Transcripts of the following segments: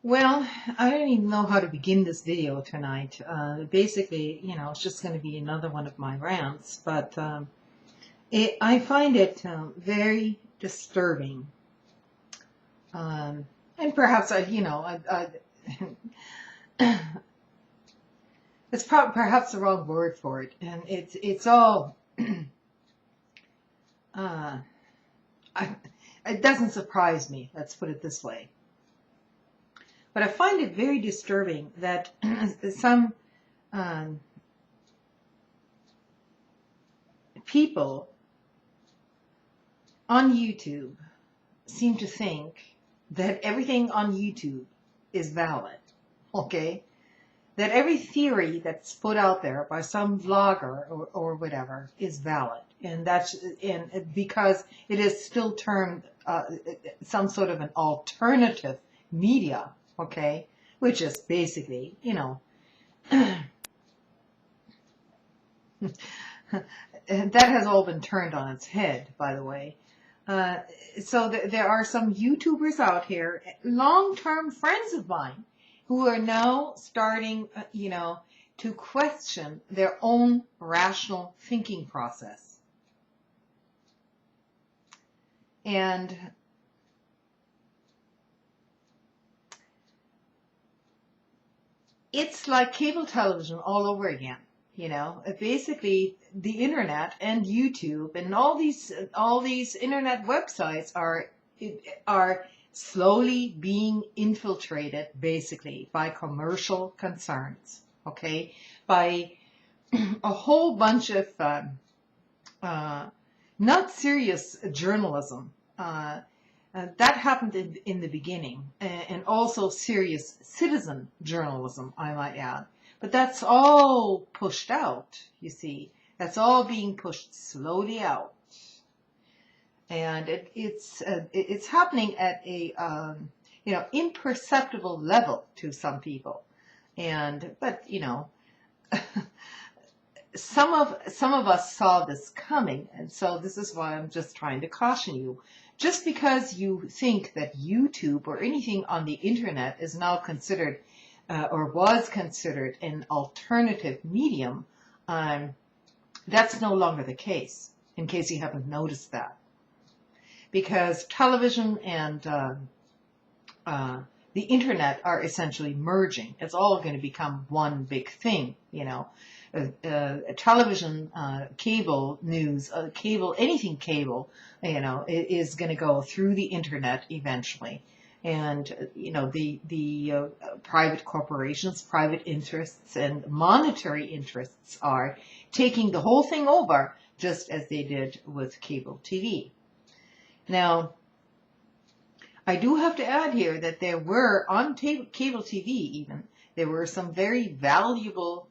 Well, I don't even know how to begin this video tonight. Basically, it's just going to be another one of my rants, but I find it very disturbing. And perhaps it's perhaps the wrong word for it. And it's all, uh, it doesn't surprise me, let's put it this way. But I find it very disturbing that some um, people on YouTube seem to think that everything on YouTube is valid, okay? That every theory that's put out there by some vlogger or whatever is valid. And because it is still termed some sort of an alternative media, okay? Which is basically, that has all been turned on its head, by the way. So there are some YouTubers out here, long-term friends of mine, who are now starting, to question their own rational thinking process. And it's like cable television all over again. Basically the internet and YouTube and all these internet websites are slowly being infiltrated basically by commercial concerns, okay, by a whole bunch of not serious journalism. That happened in the beginning, and also serious citizen journalism, I might add. But that's all pushed out, you see. That's all being pushed slowly out. And it's happening at a imperceptible level to some people. But some of us saw this coming, and so this is why I'm just trying to caution you. Just because you think that YouTube or anything on the internet is now considered or was considered an alternative medium, that's no longer the case, in case you haven't noticed that. Because television and the internet are essentially merging. It's all going to become one big thing, television, cable news, cable, anything cable, is going to go through the internet eventually. And, the private corporations, private interests, and monetary interests are taking the whole thing over, just as they did with cable TV. Now, I do have to add here that there were, on cable TV even, there were some very valuable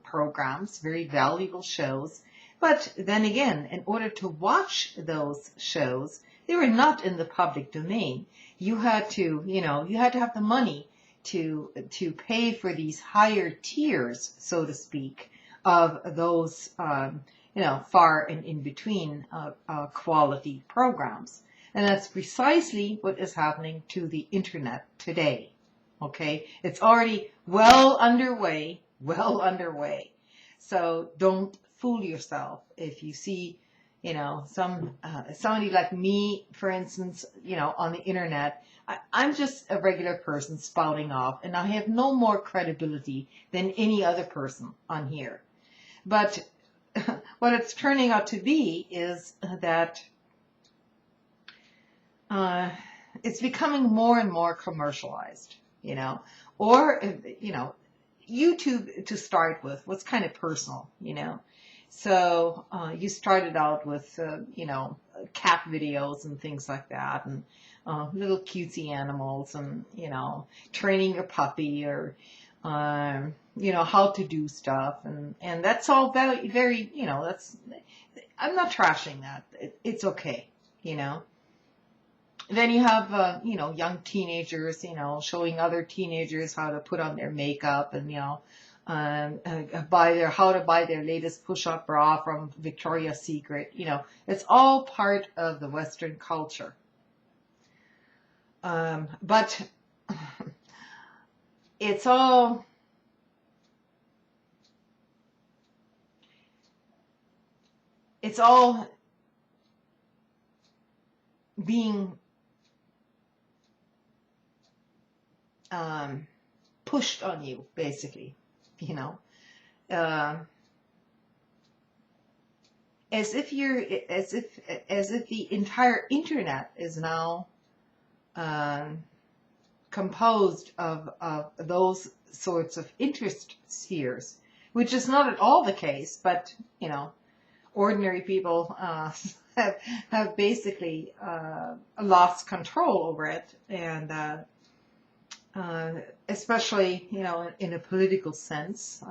programs, very valuable shows. But then again, in order to watch those shows, they were not in the public domain. You had to have the money to pay for these higher tiers, so to speak, of those, far and in between quality programs. And that's precisely what is happening to the internet today. Okay, it's already well underway. So don't fool yourself if you see, somebody like me, for instance, on the internet. I'm just a regular person spouting off, and I have no more credibility than any other person on here. But what it's turning out to be is that it's becoming more and more commercialized. Or, YouTube to start with was kind of personal, So you started out with, cat videos and things like that, and little cutesy animals, and, training your puppy, or, how to do stuff. And that's all very, very, I'm not trashing that. It's okay, Then you have, young teenagers, showing other teenagers how to put on their makeup, and, how to buy their latest push-up bra from Victoria's Secret. It's all part of the Western culture. But it's all being pushed on you, basically, you know, uh, as if the entire internet is now composed of those sorts of interest spheres, which is not at all the case, but, you know, ordinary people have basically lost control over it, and especially, you know, in a political sense.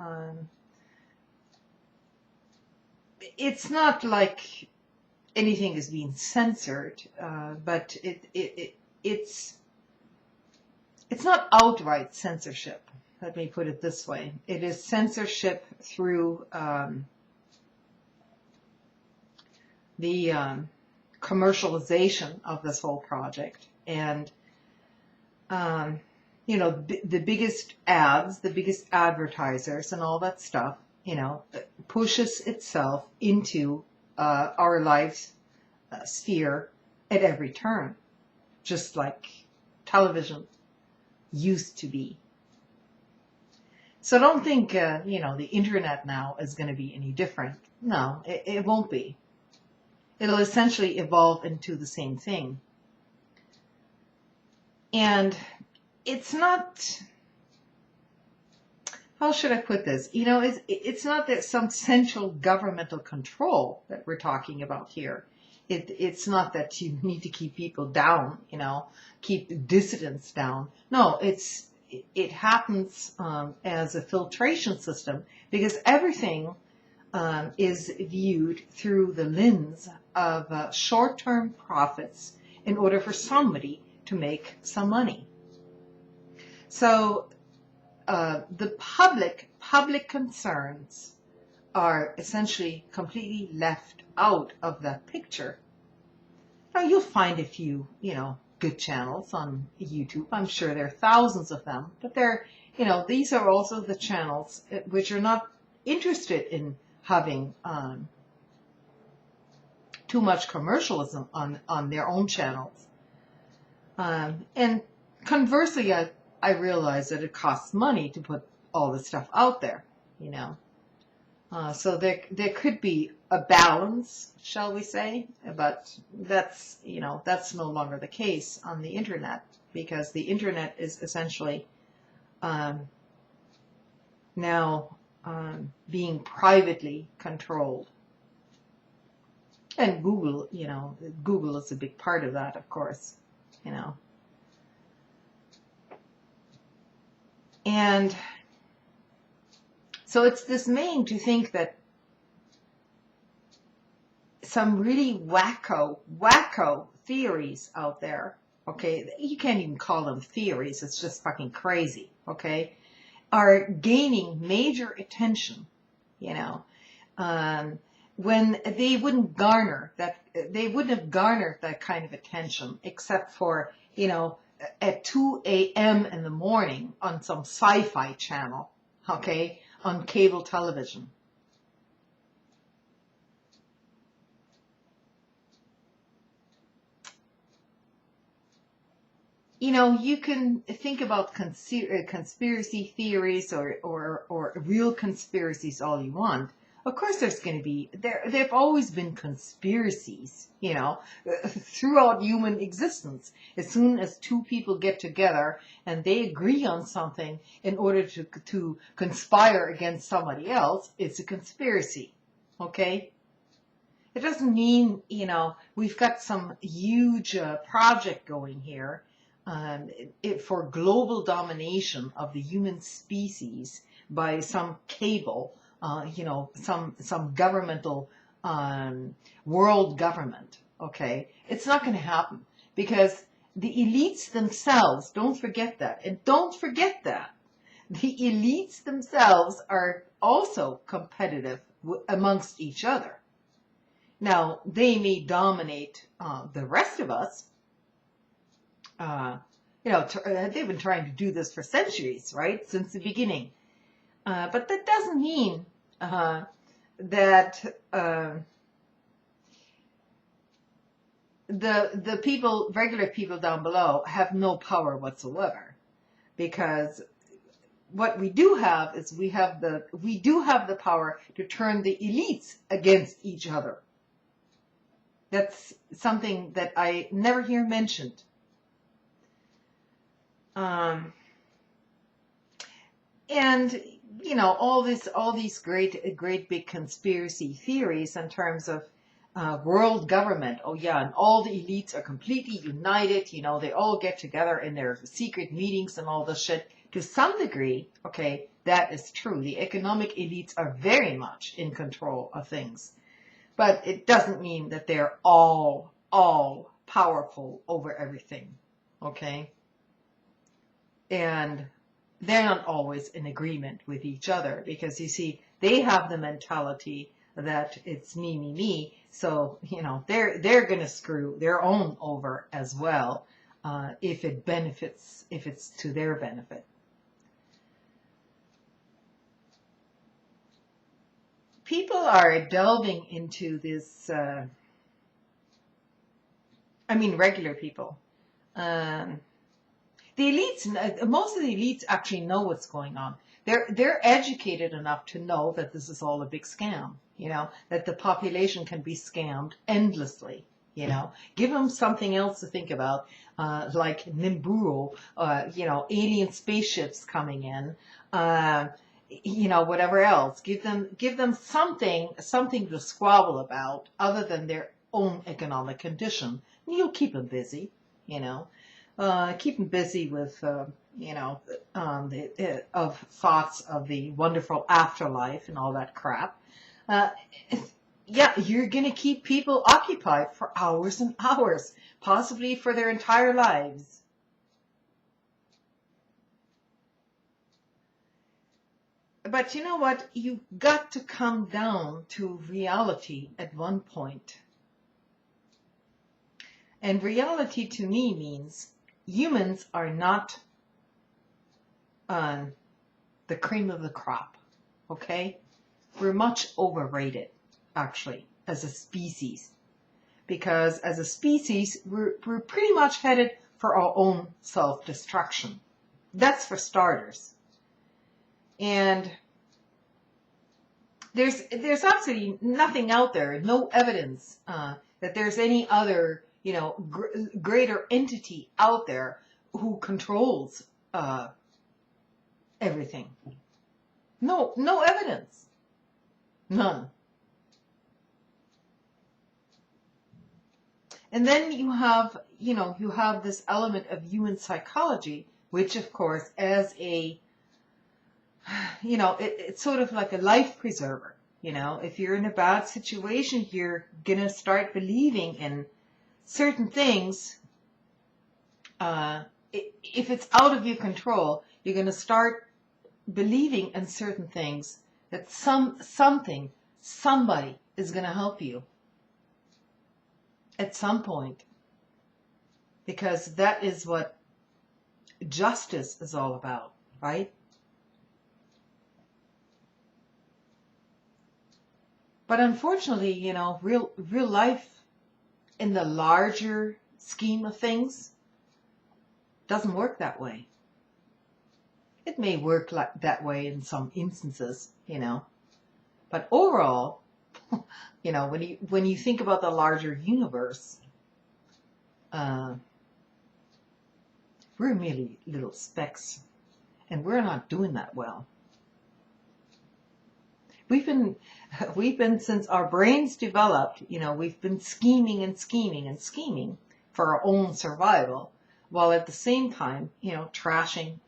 It's not like anything is being censored, but it's not outright censorship. Let me put it this way: it is censorship through the commercialization of this whole project, and you know, the biggest ads, the biggest advertisers, and all that stuff, you know, pushes itself into our life sphere at every turn, just like television used to be. So don't think, you know, the internet now is going to be any different. No, it won't be. It'll essentially evolve into the same thing. And it's not, how should I put this? You know, it's not that some central governmental control that we're talking about here. It's not that you need to keep people down, you know, keep dissidents down. No, it happens as a filtration system, because everything is viewed through the lens of short-term profits in order for somebody to make some money. So the public concerns are essentially completely left out of that picture. Now, you'll find a few, you know, good channels on YouTube. I'm sure there are thousands of them, but they're, you know, these are also the channels which are not interested in having too much commercialism on their own channels. And conversely, I realize that it costs money to put all this stuff out there, you know. So there could be a balance, shall we say, but that's, you know, that's no longer the case on the internet, because the internet is essentially now being privately controlled. And Google, you know, Google is a big part of that, of course, you know. And so it's dismaying to think that some really wacko theories out there, okay, you can't even call them theories, it's just fucking crazy, okay, are gaining major attention, you know, when they wouldn't have garnered that kind of attention except for, you know, at 2 a.m. in the morning on some sci-fi channel, okay, on cable television. You know, you can think about conspiracy theories or real conspiracies all you want. Of course, there's going to be, there've always been conspiracies, you know, throughout human existence. As soon as two people get together and they agree on something in order to conspire against somebody else, it's a conspiracy, okay? It doesn't mean, you know, we've got some huge project going here for global domination of the human species by some cable, you know, some governmental world government, okay? It's not going to happen, because the elites themselves, don't forget that, and don't forget that, the elites themselves are also competitive amongst each other. Now, they may dominate the rest of us, they've been trying to do this for centuries, right? Since the beginning. But that doesn't mean that the people, regular people down below, have no power whatsoever. Because what we do have is we do have the power to turn the elites against each other. That's something that I never hear mentioned. And all these great big conspiracy theories in terms of world government. Oh yeah, and all the elites are completely united. They all get together in their secret meetings and all this shit. To some degree, okay, that is true. The economic elites are very much in control of things, but it doesn't mean that they're all powerful over everything. Okay, and they're not always in agreement with each other, because you see, they have the mentality that it's me, so they're going to screw their own over as well, if it's to their benefit. People are delving into this, regular people. The elites, most of the elites actually know what's going on. They're educated enough to know that this is all a big scam, that the population can be scammed endlessly, Give them something else to think about, like Nimburo, alien spaceships coming in, whatever else. Give them something to squabble about other than their own economic condition. You'll keep them busy, keep them busy with, of thoughts of the wonderful afterlife and all that crap. Yeah, you're going to keep people occupied for hours and hours, possibly for their entire lives. But you know what? You've got to come down to reality at one point. And reality to me means humans are not the cream of the crop, okay? We're much overrated, actually, as a species. Because as a species, we're pretty much headed for our own self-destruction. That's for starters. And there's absolutely nothing out there, no evidence that there's any other greater entity out there who controls everything. No evidence. None. And then you have this element of human psychology, which of course, as a, it's sort of like a life preserver. If you're in a bad situation, you're going to start believing in certain things. If it's out of your control, you're going to start believing in certain things that somebody is going to help you at some point, because that is what justice is all about, right? But unfortunately, real life in the larger scheme of things doesn't work that way. It may work that way in some instances, but overall, when you think about the larger universe, we're merely little specks, and we're not doing that well. We've been since our brains developed, we've been scheming and scheming and scheming for our own survival, while at the same time, trashing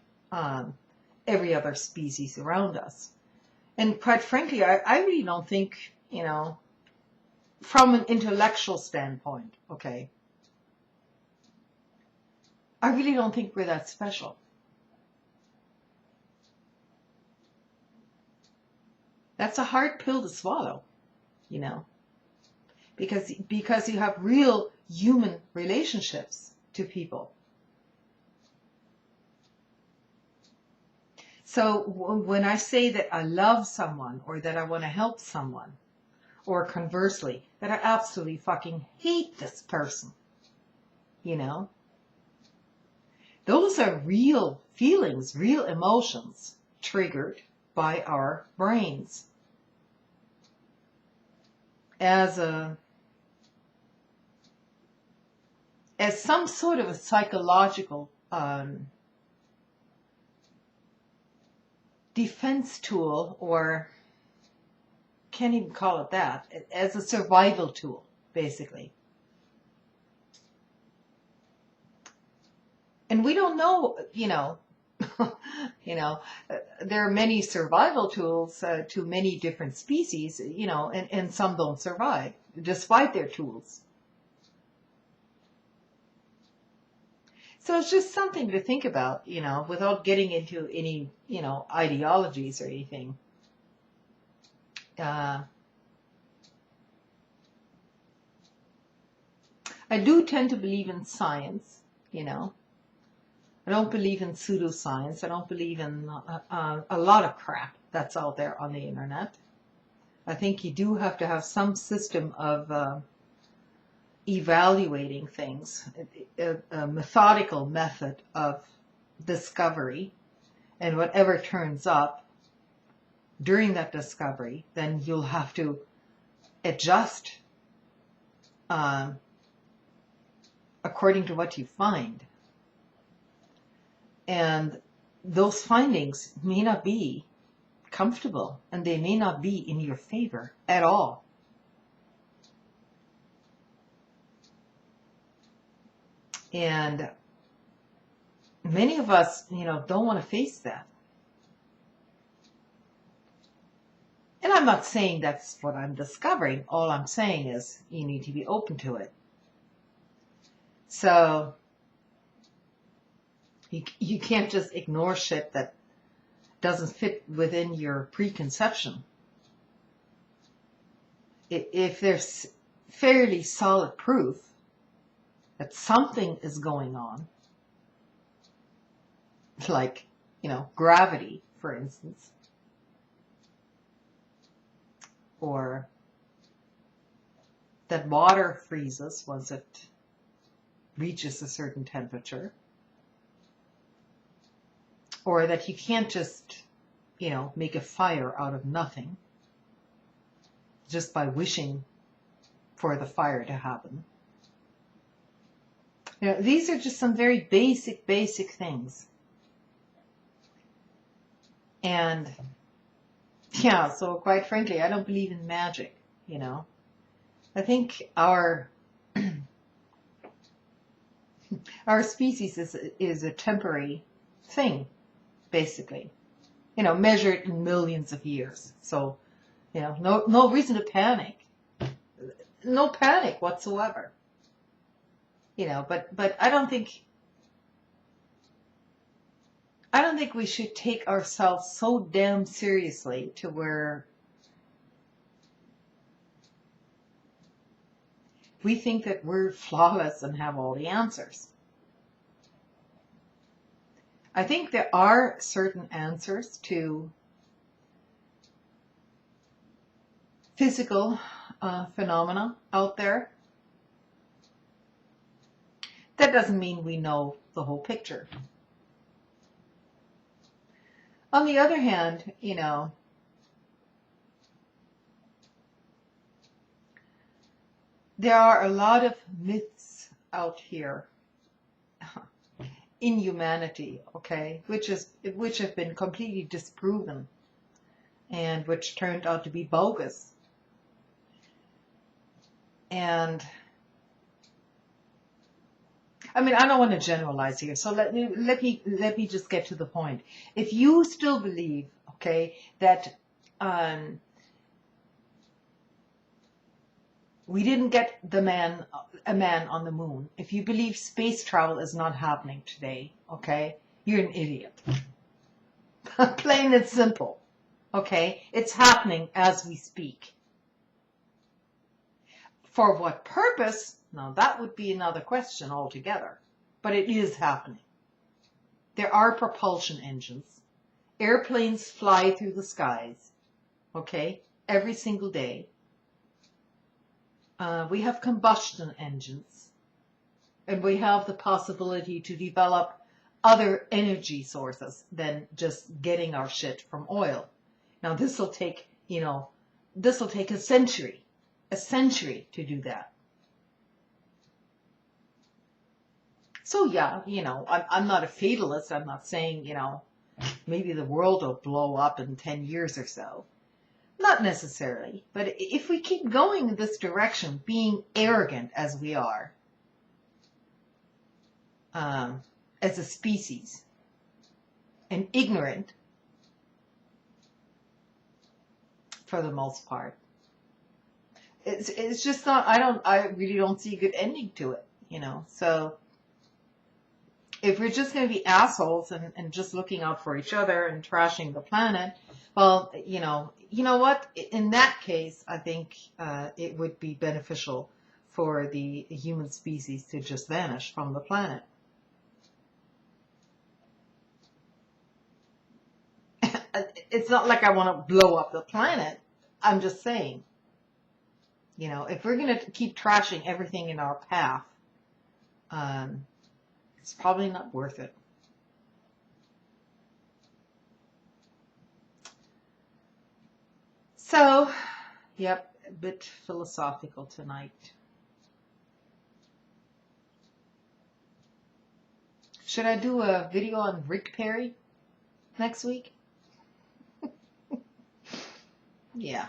every other species around us. And quite frankly, I really don't think, from an intellectual standpoint, okay, I really don't think we're that special. That's a hard pill to swallow, because you have real human relationships to people. So when I say that I love someone or that I want to help someone, or conversely, that I absolutely fucking hate this person, you know, those are real feelings, real emotions triggered by our brains as some sort of a psychological defense tool, or can't even call it that, as a survival tool, basically. And we don't know, you know, there are many survival tools to many different species, you know, and some don't survive despite their tools. So it's just something to think about, you know, without getting into any, you know, ideologies or anything. I do tend to believe in science, you know. I don't believe in pseudoscience. I don't believe in a lot of crap that's out there on the internet. I think you do have to have some system of evaluating things, a methodical method of discovery, and whatever turns up during that discovery, then you'll have to adjust according to what you find. And those findings may not be comfortable, and they may not be in your favor at all. And many of us, you know, don't want to face that. And I'm not saying that's what I'm discovering. All I'm saying is you need to be open to it. So you can't just ignore shit that doesn't fit within your preconception. If there's fairly solid proof that something is going on, like, you know, gravity, for instance, or that water freezes once it reaches a certain temperature, or that you can't just, you know, make a fire out of nothing just by wishing for the fire to happen. You know, these are just some very basic things. And yeah, so quite frankly, I don't believe in magic, you know. I think our species is a temporary thing, basically. You know, measured in millions of years. So, you know, no reason to panic. No panic whatsoever. You know, but I don't think we should take ourselves so damn seriously to where we think that we're flawless and have all the answers. I think there are certain answers to physical phenomena out there. That doesn't mean we know the whole picture. On the other hand, you know, there are a lot of myths out here in humanity, okay, which have been completely disproven and which turned out to be bogus. And I mean, I don't want to generalize here, so let me just get to the point. If you still believe, okay, that we didn't get a man on the moon, if you believe space travel is not happening today, okay, you're an idiot. Plain and simple, okay? It's happening as we speak. For what purpose? Now that would be another question altogether, but it is happening. There are propulsion engines. Airplanes fly through the skies, okay, every single day. We have combustion engines, and we have the possibility to develop other energy sources than just getting our shit from oil. Now this will take, this will take a century to do that. So yeah, I'm not a fatalist. I'm not saying, maybe the world will blow up in 10 years or so. Not necessarily. But if we keep going in this direction, being arrogant as we are, as a species, and ignorant, for the most part, it's just not, I really don't see a good ending to it, so if we're just going to be assholes and just looking out for each other and trashing the planet, well, you know what? In that case, I think it would be beneficial for the human species to just vanish from the planet. It's not like I want to blow up the planet. I'm just saying, if we're going to keep trashing everything in our path, it's probably not worth it. So, yep, a bit philosophical tonight. Should I do a video on Rick Perry next week? Yeah.